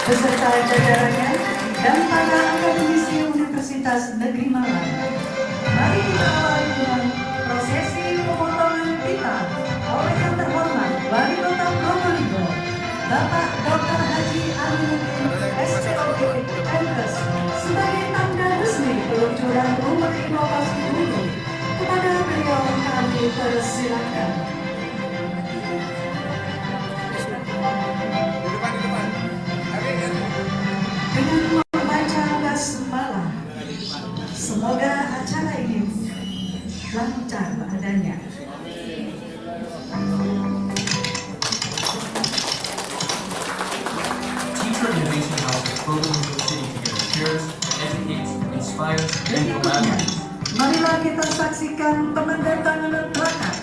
beserta jajarannya dan para akademisi Universitas Negeri Malang. Mari kita awali dengan prosesi pemotongan pita oleh yang terhormat Wali Kota Probolinggo, Bapak Dr. Haji Aminuddin SPOD MKes, sebagai tanda resmi peluncuran Rumah Inovasi Guru. Kepada beliau kami persilakan. Dengan membaca basmalah, semoga acara ini lancar adanya. Teacher Innovation House of Probolinggo City together shares, educates, inspires, and collaborates. Marilah kita saksikan penandatanganan plakat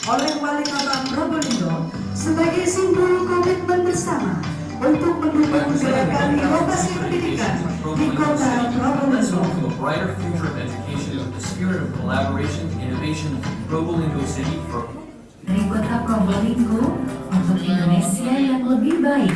oleh Wali Kota Probolinggo sebagai simbol komitmen bersama untuk mendukung gerakan inovasi pendidikan di Kota Probolinggo. To a brighter future of education with the spirit of collaboration, innovation, Probolinggo City for dari Kota Probolinggo untuk Indonesia yang lebih baik.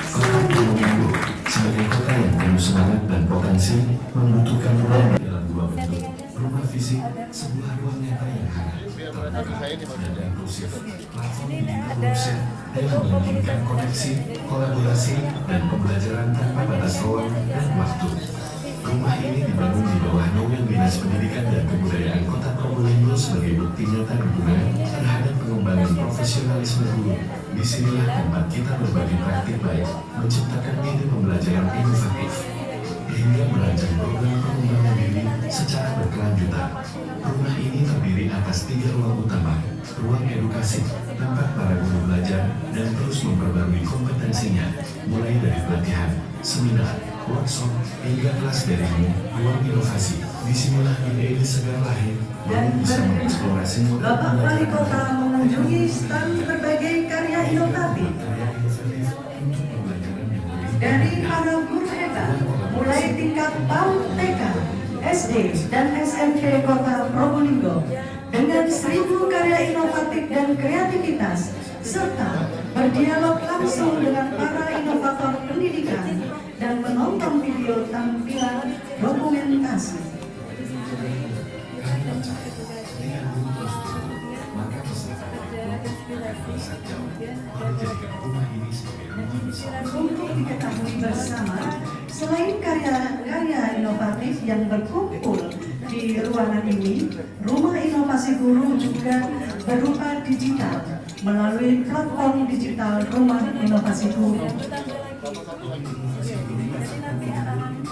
Kota Probolinggo sebagai kota yang penuh semangat dan potensi membutuhkan ruang dalam dua bentuk: rumah fisik, sebuah ruang nyata yang hangat, terbuka, dan inklusif, platform digital website yang memungkinkan koneksi, kolaborasi, dan pembelajaran tanpa batas ruang dan waktu. Rumah ini dibangun di bawah naungan Dinas Pendidikan dan Kebudayaan Kota Probolinggo sebagai bukti nyata dukungan terhadap pengembangan profesionalisme guru. Disinilah tempat kita berbagi praktik baik, menciptakan ide pembelajaran inovatif, hingga merancang program pengembangan diri secara berkelanjutan. Rumah ini terdiri atas 3 ruang utama: ruang edukasi, tempat para guru belajar dan terus memperbarui kompetensinya, mulai dari pelatihan, seminar, workshop, hingga kelas daring. Ruang inovasi, disinilah ide-ide segar lahir, Dan guru bisa mengeksplorasi Bapak Wali Kota mengunjungi stand berbagai karya inovatif dari para guru hebat, mulai tingkat PAUD, TK, SD, dan SMP Kota Probolinggo, dengan 1000 karya inovatif dan kreativitas, serta berdialog langsung dengan para inovator pendidikan dan menonton video tampilan dokumentasi. Untuk diketahui bersama, selain karya-karya inovatif yang berkumpul di ruangan ini, Rumah Inovasi Guru juga berupa digital melalui platform digital Rumah Inovasi Guru.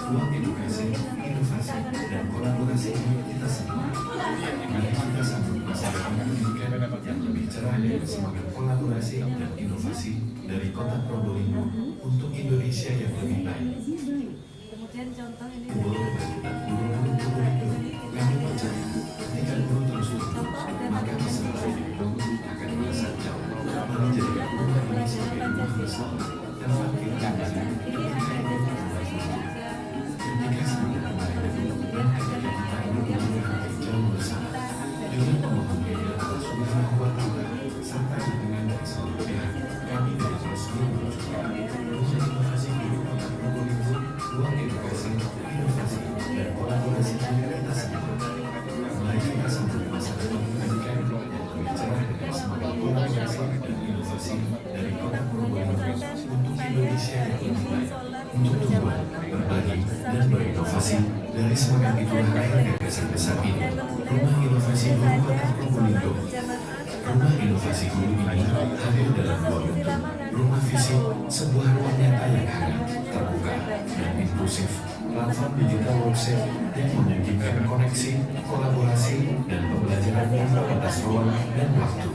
Ruang edukasi, inovasi, dan kolaborasi kita semua. Mari kita sambut masa depan pendidikan yang lebih cerah dengan semangat kolaborasi dan inovasi dari Kota Probolinggo untuk Indonesia yang lebih baik. Kemudian contoh ini Guru dan guru-guru Probolinggo, kami percaya ketika guru terus tumbuh, maka masa depan guru akan melesat jauh. Mari jadikan rumah ini sebagai rumah bersama, tempat kita bersama. Ketika semangat mulai dari maka kita ingin jauh bersama dengan pemohon media atas Subhanahu wa Ta'ala sampai dukungan dari seluruh pihak. Kami dari Resmi menunjukkan Rumah Inovasi Guru Kota Probolinggo, ruang edukasi, inovasi, dan kolaborasi kita semua. Mari kita sambut masa depan pendidikan yang lebih cerah dengan semangat kolaborasi dan inovasi dari Kota Probolinggo untuk Indonesia yang lebih baik. Untuk tumbuh, berbagi, dan berinovasi, dari semangat itulah lahir gagasan besar ini. Rumah Inovasi Guru Kota Probolinggo. Rumah Inovasi Guru ini hadir dalam 2 bentuk: rumah fisik, sebuah ruang nyata yang hangat, terbuka, dan inklusif, platform digital website yang memungkinkan koneksi, kolaborasi, dan pembelajaran tanpa batas ruang dan waktu.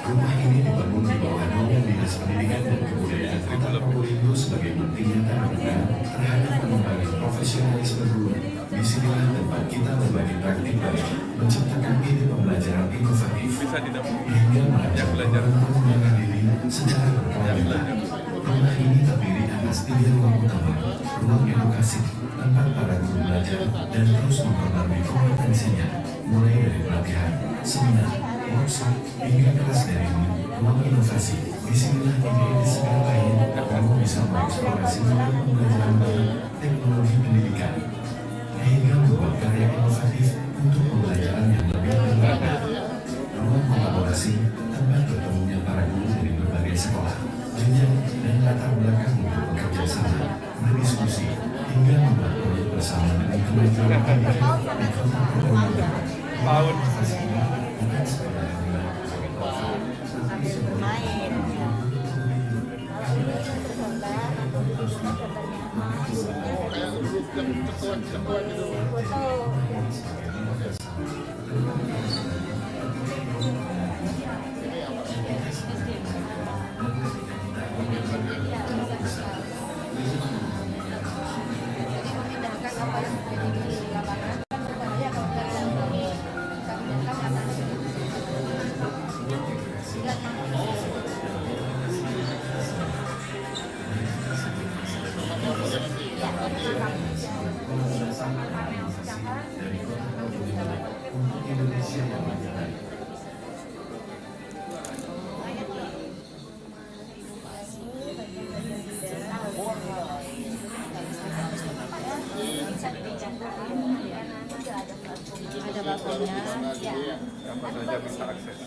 Rumah ini dibangun di bawah naungan Dinas Pendidikan dan Kebudayaan Kota Probolinggo sebagai bukti nyata dukungan terhadap pengembangan profesionalisme guru. Disinilah tempat kita berbagi praktik baik, menciptakan ide pembelajaran inovatif, hingga merancang program pengembangan diri secara berkelanjutan. Rumah ini terdiri atas 3 ruang utama: ruang edukasi, tempat para guru belajar dan terus memperbarui kompetensinya, mulai dari pelatihan, seminar, workshop, hingga kelas daring. Ruang inovasi, Disinilah ide-ide segar lain kamu bisa mengeksplorasi metode pembelajaran baru teknologi pendidikan hingga membuat karya inovatif untuk pembelajaran yang lebih bermakna. Ruang kolaborasi tempat bertemunya para guru dari berbagai sekolah, jenjang, dan latar belakang untuk bekerja sama, berdiskusi, hingga membuat proyek bersama dengan Kementerian Pendidikan di kota Probolinggo. Inovasi ini bukan sekedar bermain ya. Kalau ini untuk gambar atau gambarnya foto. Memindahkan apa yang terjadi di lapangan supaya kalau kami memindahkan Indonesia yang lebih baik. ada bakunya ya. Apa saja bisa akses.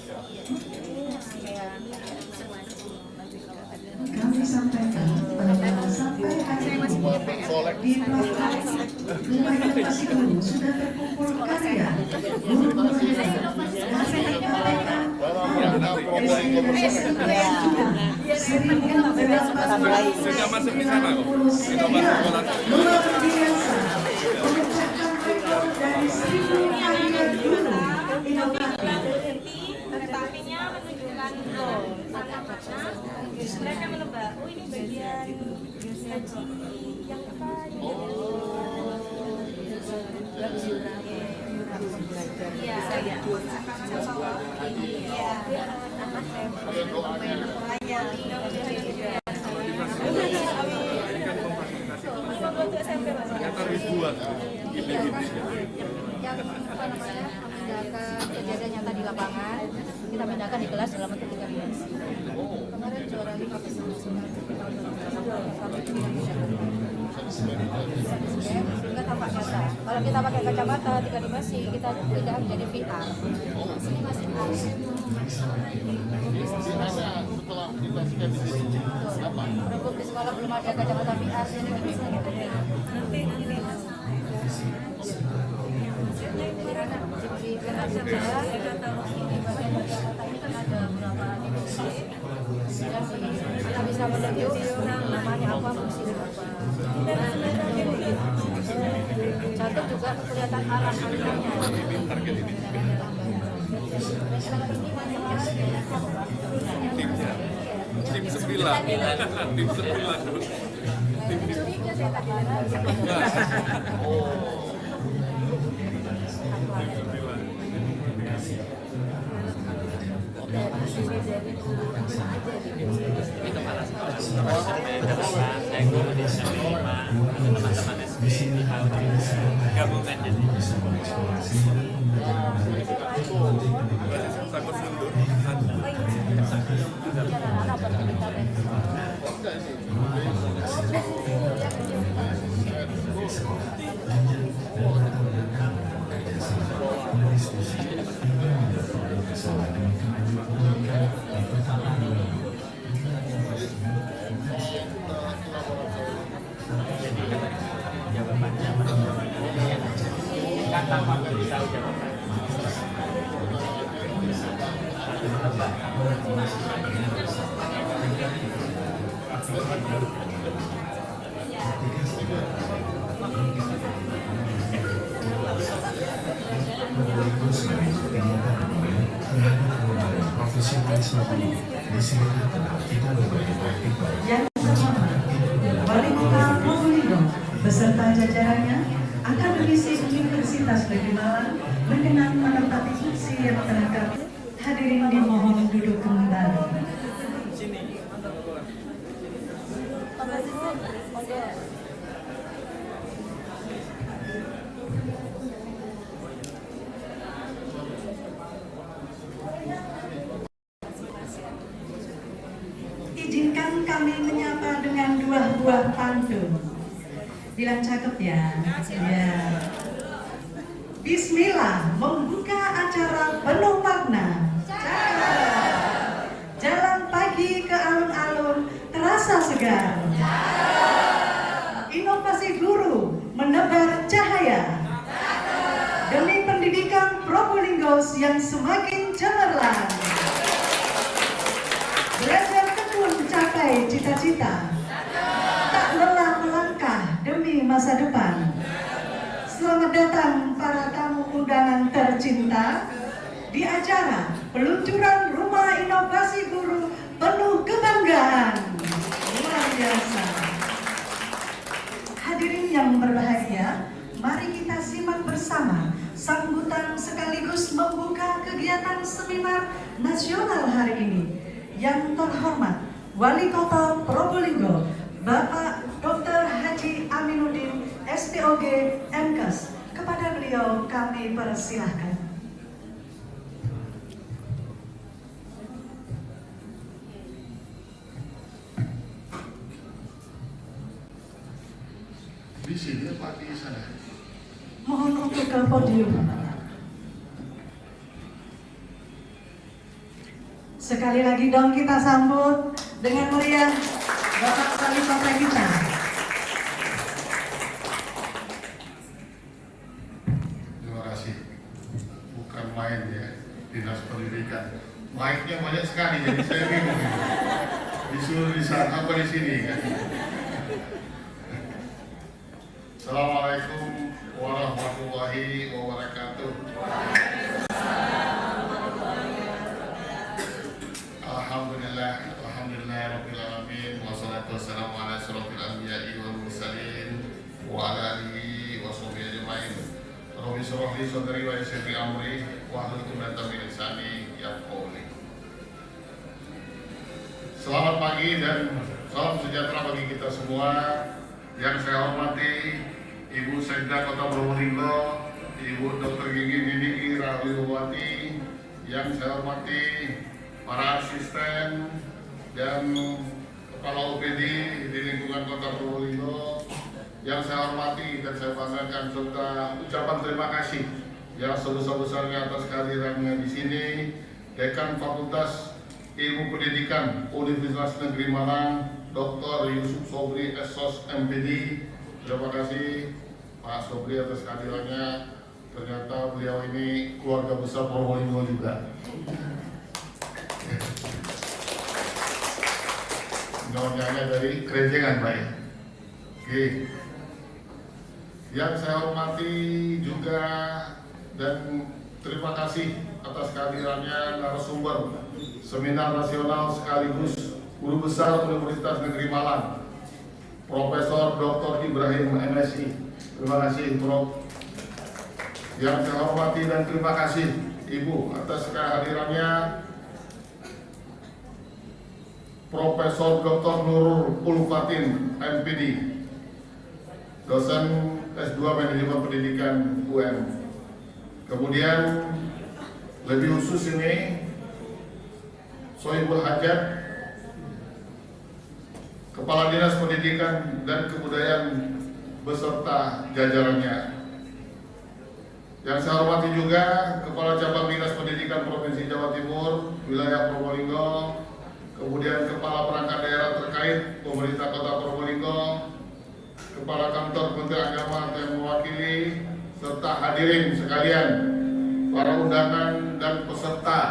Kami sampaikan bahwa sampai hari ini di pelataran Rumah Inovasi Guru sudah terkumpul karya guru-guru hebat, masih menyampaikan Sudah masuk di sana kok. luar biasa memecahkan rekor dari 1.000 karya guru inovatif. Tetapinya menunjukkan makna mereka menebak, oh ini bagian gaji yang apa iya Ternyata ribuan. Yang apa namanya memindahkan kejadian nyata di lapangan, kita pindahkan di kelas dalam bentuk animasi. Kemarin juara 5 sehingga tampak nyata. Kalau kita pakai kacamata 3 dimensi, kita pindah menjadi VR. Sini masih berhubung di sekolah belum ada kacamata VR, jadi kita bisa nanti di VR saja ini bagian ini kan ada beberapa animasi dan kita bisa menunjuk namanya apa, fungsinya apa. Cantik juga kelihatan arah-arahnya. Tim 9. Tim 9. Curiga saya tak kira. Di sini gabungan bisa mengeksplorasi Takut mundur. profesionalisme guru. Di sini kita berbagi praktik baik. Yang terhormat, Wali Kota Probolinggo beserta jajarannya, Akademisi Universitas Negeri Malang berkenan menempati kursi yang terangkat. Hadirin dimohon duduk kembali. kami menyapa dengan 2 buah pantun. Bilang cakep ya. Ya. Bismillah membuka acara penuh makna. Jalan pagi ke alun-alun terasa segar. Inovasi guru menebar cahaya. Demi pendidikan Probolinggo yang semakin cemerlang. Belajar tekun capai cita-cita. Tak lelah melangkah demi masa depan. Selamat datang para tamu undangan tercinta di acara peluncuran Rumah Inovasi Guru penuh kebanggaan. Luar biasa. Hadirin yang berbahagia, mari kita simak bersama sambutan sekaligus membuka kegiatan seminar nasional hari ini. Yang terhormat Wali Kota Probolinggo, Bapak Dr. Haji Aminuddin, SPOG MKes. Kepada beliau kami persilahkan. Di sini apa di sana? Mohon untuk ke podium. Sekali lagi dong kita sambut dengan meriah Bapak Wali Kota kita. Terima kasih. Bukan main ya, Dinas Pendidikan. Mic-nya banyak sekali, jadi saya bingung. Disuruh di sana apa di sini kan? Assalamualaikum warahmatullahi wabarakatuh. Alhamdulillah rabbil alamin wassalatu wassalamu ala asyrofil anbiya'i wal mursalin wa ala alihi wa sahbihi ajmain. Rabbi shrah li sadri wa yassir li amri wahlul 'uqdatam min lisani yafqahu qawli. Selamat pagi dan salam sejahtera bagi kita semua. Yang saya hormati Ibu Sekda Kota Probolinggo, Ibu Dr. Gigi Nini Rahliwati. Yang saya hormati para asisten dan kepala OPD di lingkungan Kota Probolinggo. Yang saya hormati dan saya banggakan serta ucapan terima kasih yang sebesar-besarnya atas kehadirannya di sini Dekan Fakultas Ilmu Pendidikan Universitas Negeri Malang, Dr. Yusuf Sobri SOS MPD. Terima kasih Pak Sobri atas kehadirannya. Ternyata beliau ini keluarga besar Probolinggo juga. Nyonya dari Kerenjengan, Pak ya. Oke. Yang saya hormati juga dan terima kasih atas kehadirannya narasumber seminar nasional sekaligus Guru Besar Universitas Negeri Malang, Profesor Dr. Ibrahim MSI. Terima kasih, Prof. Yang saya hormati dan terima kasih Ibu atas kehadirannya Profesor Dr. Nurul Ulfatin MPD, dosen S2 Manajemen Pendidikan UM. Kemudian lebih khusus ini Sohibul Hajat, Kepala Dinas Pendidikan dan Kebudayaan beserta jajarannya. Yang saya hormati juga Kepala Cabang Dinas Pendidikan Provinsi Jawa Timur, Wilayah Probolinggo, kemudian Kepala Perangkat Daerah terkait Pemerintah Kota Probolinggo, Kepala Kantor Kementerian Agama yang mewakili, serta hadirin sekalian, para undangan dan peserta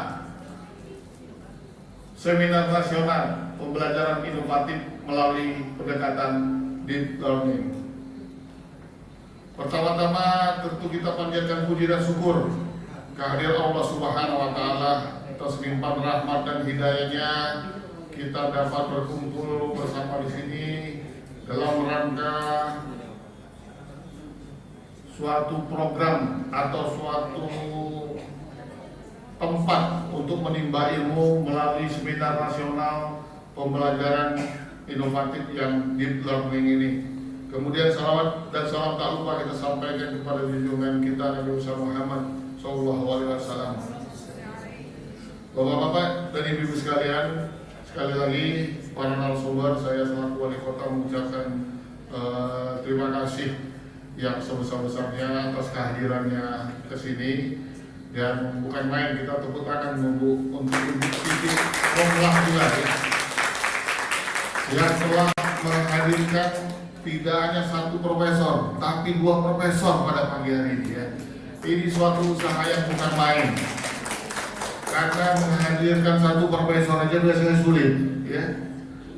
Seminar Nasional Pembelajaran Inovatif melalui pendekatan Deep Learning. Pertama-tama tentu kita panjatkan puji dan syukur kehadiran Allah Subhanahu wa Ta'ala atas limpahan rahmat dan hidayahnya kita dapat berkumpul bersama di sini dalam rangka suatu program atau suatu tempat untuk menimba ilmu melalui seminar nasional pembelajaran inovatif yang deep learning ini. Kemudian salawat dan salam tak lupa kita sampaikan kepada junjungan kita Nabi Muhammad SAW. Bapak-bapak dan ibu-ibu sekalian, sekali lagi para narasumber, saya selaku wali kota mengucapkan terima kasih yang sebesar-besarnya atas kehadirannya ke sini. Dan bukan main, kita tepuk tangan untuk Ibu Siti Romlah juga ya, yang telah menghadirkan tidak hanya satu profesor, tapi 2 profesor pada pagi hari ini ya. Ini suatu usaha yang bukan main, karena menghadirkan satu profesor aja biasanya sulit ya,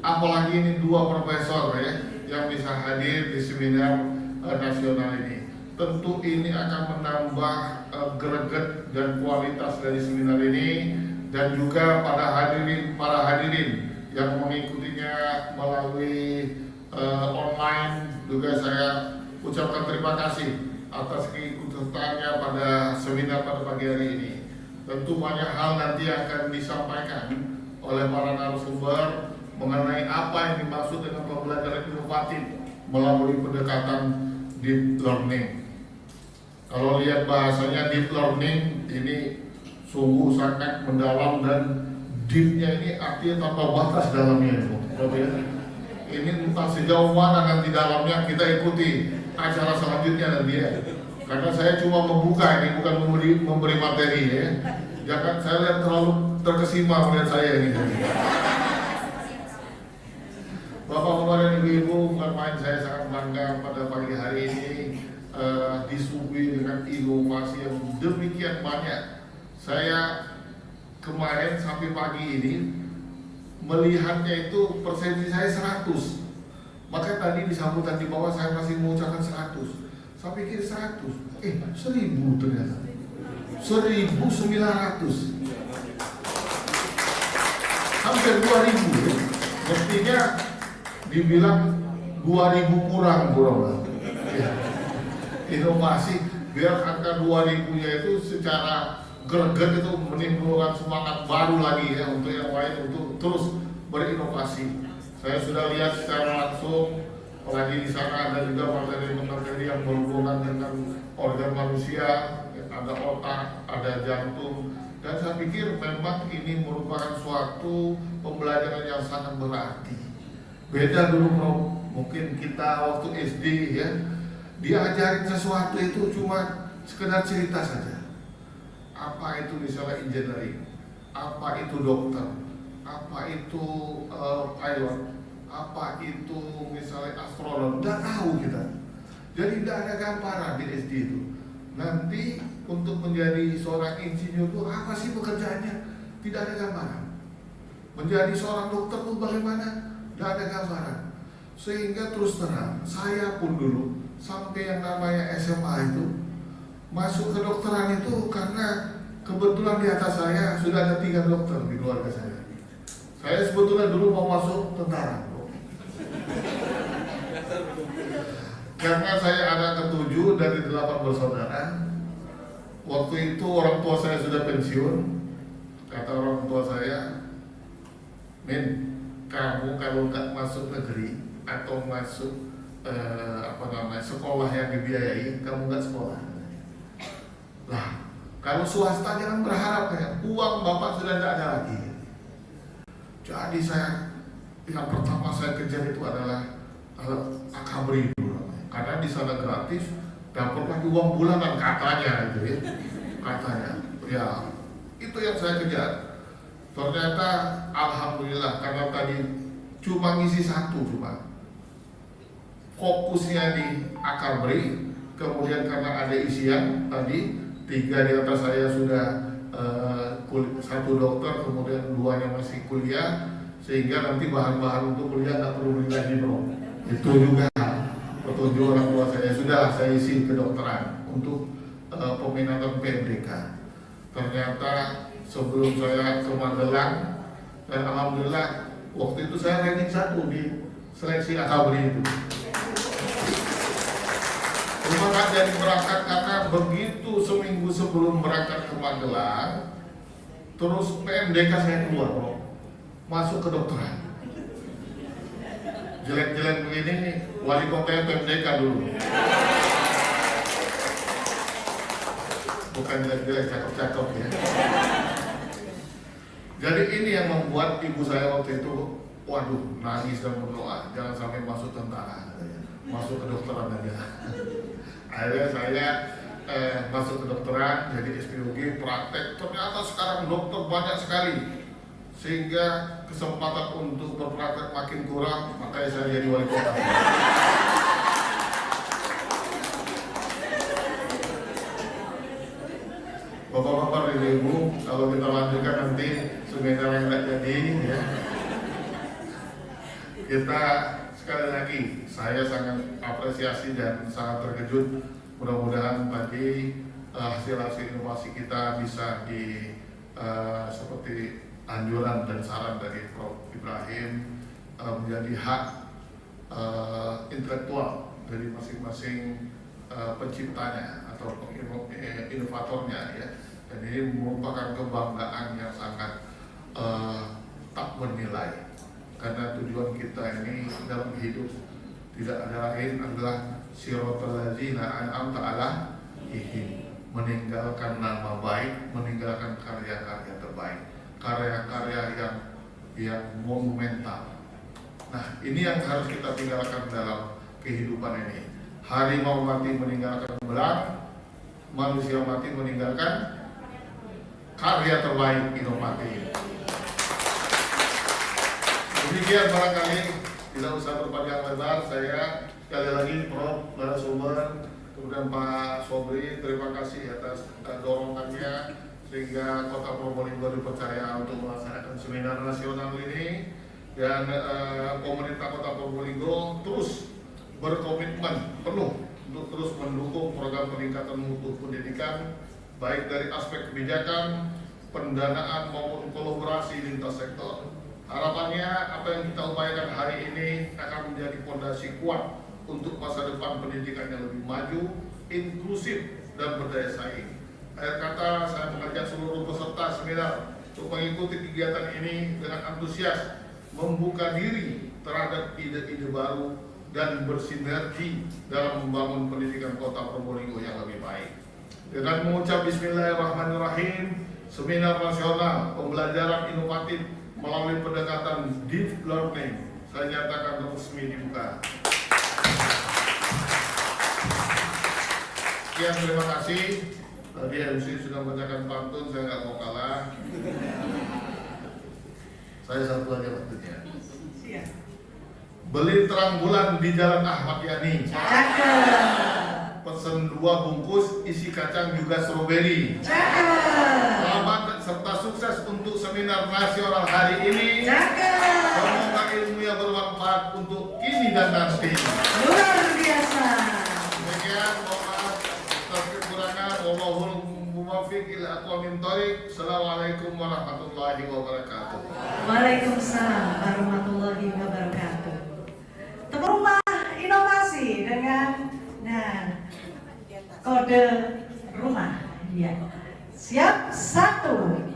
apalagi ini 2 profesor ya yang bisa hadir di seminar nasional ini. Tentu ini akan menambah greget dan kualitas dari seminar ini, dan juga para hadirin yang mengikutinya melalui online juga saya ucapkan terima kasih atas keikutsertaannya pada seminar pada pagi hari ini. Tentu banyak hal nanti akan disampaikan oleh para narasumber mengenai apa yang dimaksud dengan pembelajaran inovatif melalui pendekatan deep learning. Kalau lihat bahasanya deep learning ini sungguh sangat mendalam, dan deepnya ini artinya tanpa batas dalamnya. Ini entah sejauh mana nanti dalamnya, kita ikuti acara selanjutnya nanti ya. Karena saya cuma membuka ini, bukan memberi materi ya. Jangan saya lihat terlalu terkesima melihat saya ini. Bapak-bapak dan ibu-ibu, bukan main, saya sangat bangga pada pagi hari ini disuguhi dengan inovasi yang demikian banyak. Saya kemarin sampai pagi ini melihatnya itu persepsi saya 100. Maka tadi di sambutan di bawah saya masih mengucapkan 100. Saya pikir 100, 1000 ternyata, 1900, hampir 2000 ya. Mestinya dibilang 2000 kurang ya. Inovasi biar angka 2000-nya itu secara greget itu menimbulkan semangat baru lagi ya untuk yang lain untuk terus berinovasi. Saya sudah lihat secara langsung, apalagi di sana ada juga materi-materi yang berhubungan dengan organ manusia, ada otak, ada jantung, dan saya pikir memang ini merupakan suatu pembelajaran yang sangat berarti. Beda dulu bro, mungkin kita waktu SD ya, diajarin sesuatu itu cuma sekedar cerita saja. Apa itu misalnya engineering, apa itu dokter, apa itu pilot, apa itu misalnya astronom, nggak tahu kita. Jadi tidak ada gambaran di SD itu. Nanti untuk menjadi seorang insinyur itu apa sih pekerjaannya? Tidak ada gambaran. Menjadi seorang dokter itu bagaimana? Tidak ada gambaran. Sehingga terus terang, saya pun dulu sampai yang namanya SMA itu masuk ke dokteran itu karena kebetulan di atas saya sudah ada 3 dokter di keluarga saya. Saya sebetulnya dulu mau masuk tentara, karena saya anak ke-7 dari 8 bersaudara. Waktu itu orang tua saya sudah pensiun. Kata orang tua saya, "Min, kamu kalau nggak masuk negeri atau masuk sekolah yang dibiayai, kamu nggak sekolah." Lah, kalau swasta jangan berharap ya, uang bapak sudah tidak ada lagi. Jadi saya yang pertama saya kejar itu adalah akabri dulu, karena di sana gratis, dapat lagi uang bulanan katanya itu ya, katanya. Ya, itu yang saya kejar. Ternyata alhamdulillah karena tadi cuma ngisi 1 cuma. Fokusnya di akabri, kemudian karena ada isian tadi 3 di atas saya sudah 1 dokter, kemudian 2-nya masih kuliah, sehingga nanti bahan-bahan untuk kuliah nggak perlu beli lagi bro. Itu juga petunjuk orang tua saya, sudah saya isi kedokteran untuk peminatan PMDK. Ternyata sebelum saya ke Magelang, dan alhamdulillah waktu itu saya ranking 1 di seleksi akabri itu. Cuma gak jadi berangkat karena begitu seminggu sebelum berangkat ke Magelang, terus PMDK saya keluar bro, masuk ke dokteran. Jelek-jelek begini, wali kota PMDK dulu. Bukan jelek-jelek, cakep-cakep ya. Jadi ini yang membuat ibu saya waktu itu waduh, nangis dan berdoa, jangan sampai masuk tentara, masuk ke dokteran aja. Akhirnya saya masuk ke dokteran, jadi SPOG, praktek. Ternyata sekarang dokter banyak sekali, sehingga kesempatan untuk berpraktek makin kurang, makanya saya jadi wali kota. Bapak-bapak, ibu-ibu, kalau kita lanjutkan nanti seminar yang tidak jadi, ya. Kita sekali lagi, saya sangat apresiasi dan sangat terkejut. Mudah-mudahan tadi hasil-hasil inovasi kita bisa seperti anjuran dan saran dari Prof. Ibrahim menjadi hak intelektual dari masing-masing penciptanya atau inovatornya, ya. Dan ini merupakan kebanggaan yang sangat tak bernilai, karena tujuan kita ini dalam hidup tidak ada lain adalah siratal ladzina an'amta alaihim, meninggalkan nama baik, meninggalkan karya-karya terbaik, karya-karya yang monumental. Nah, ini yang harus kita tinggalkan dalam kehidupan ini. Harimau mati meninggalkan belang, manusia mati meninggalkan karya terbaik inovatif. Demikian barangkali, tidak usah berpanjang lebar. Saya sekali lagi Prof. narasumber, kemudian Pak Sobri, terima kasih atas dorongannya sehingga Kota Probolinggo dipercaya untuk melaksanakan seminar nasional ini, dan pemerintah Kota Probolinggo terus berkomitmen penuh untuk terus mendukung program peningkatan mutu pendidikan, baik dari aspek kebijakan, pendanaan maupun kolaborasi lintas sektor. Harapannya apa yang kita upayakan hari ini akan menjadi fondasi kuat untuk masa depan pendidikan yang lebih maju, inklusif, dan berdaya saing. Akhir kata, saya mengajak seluruh peserta seminar untuk mengikuti kegiatan ini dengan antusias, membuka diri terhadap ide-ide baru, dan bersinergi dalam membangun pendidikan Kota Probolinggo yang lebih baik. Dengan mengucap Bismillahirrahmanirrahim, seminar nasional pembelajaran inovatif melalui pendekatan deep learning saya nyatakan resmi dibuka. Sekian, terima kasih. Tadi MC sudah membacakan pantun, saya nggak mau kalah. Saya satu aja waktunya. Beli terang bulan di Jalan Ahmad Yani. Pesen 2 bungkus isi kacang juga stroberi. Selamat serta sukses untuk seminar nasional hari ini. Semoga ilmu yang bermanfaat untuk kini dan nanti. Luar biasa. Demikian, mohon maaf atas kekurangan. Wallahul muwaffiq ila aqwamit thoriq. Assalamualaikum warahmatullahi wabarakatuh. Waalaikumsalam warahmatullahi wabarakatuh. Tepuk rumah inovasi dengan kode rumah. Ya. Siap, 1,